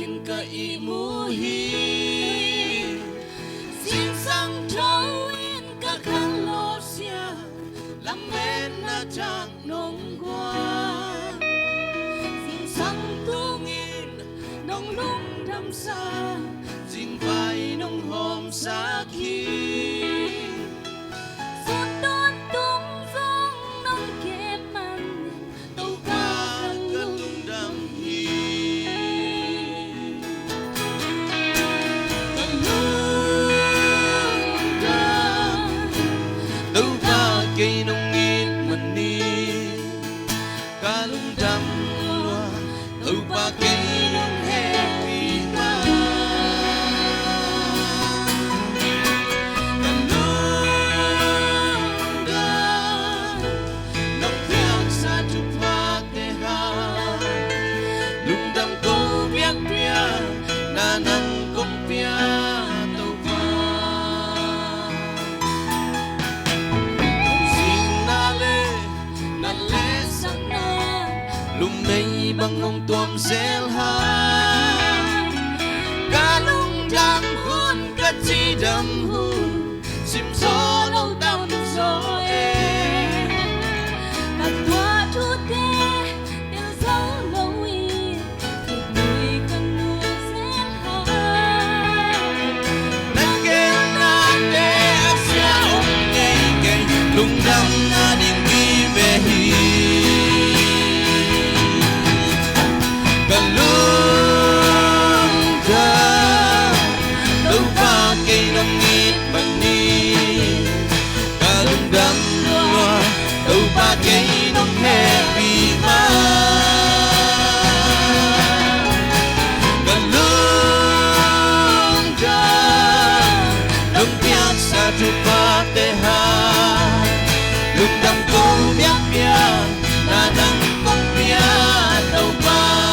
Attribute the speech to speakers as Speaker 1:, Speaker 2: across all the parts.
Speaker 1: kin ka imuhi sin sang trâu in ka khang lo sia lam men na chang nong qua sin sang tung in nong lung đam sa sin vai nong hôm sa khi cây nông nghiệp mình đi cá lung đâm loa từ ba cây nông happy ma cần lung đâm nông theo xa chụp hoa tê ha lung đâm cô biết bia na nang công bia lung nay bang ngong tuam sel ha ka lung dam hun ka chi dam hun sim so lo dam so e ka tua tu te tel so lo wi ki nui kan nu sel ha na ke na te asia om nei ke lung dam na ding vi ve hi cây nông happy ma cần lung đâm nông piak sa chụp ba tê ha lung đâm cô biết bia na nang công bia đâu ba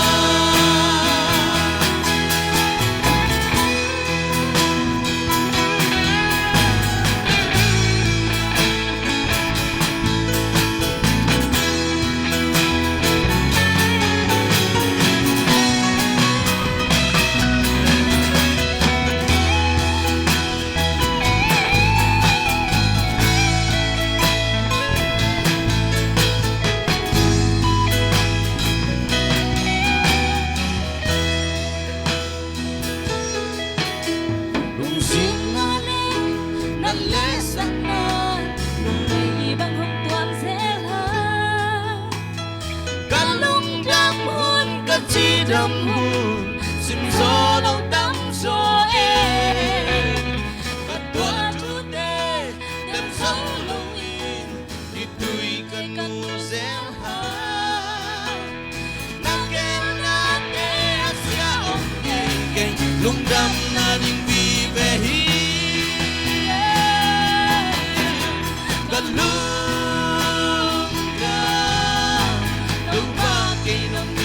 Speaker 1: chi đam hun sim gió đâu đắm gió em cất tua tu te đam gió lâu in đi tui cần nu zel ha na ken na te asia om ken lung đam na ding vi ve hi gần lung đam đâu ba cây nông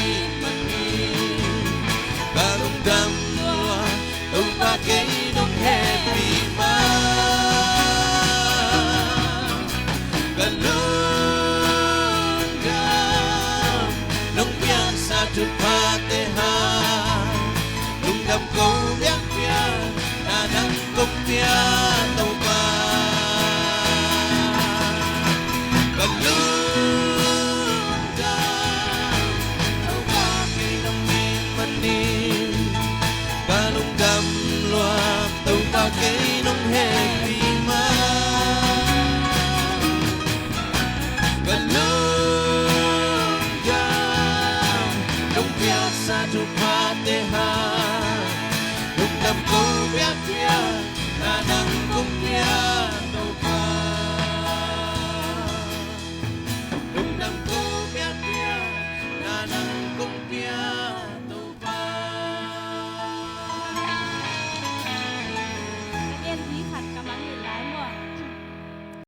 Speaker 1: đam loa đâu ba cây nông happy ma gần lung đam nông piang sa chụp pa te ha lung đam câu biết bia na nang công bia đâu ba gần lung đam đâu ba cây nông mình đi đam loa tàu ba cây nông happy ma gần lung đam nông piak sa chụp pa te ha lung đam cô biết bia na nang công bia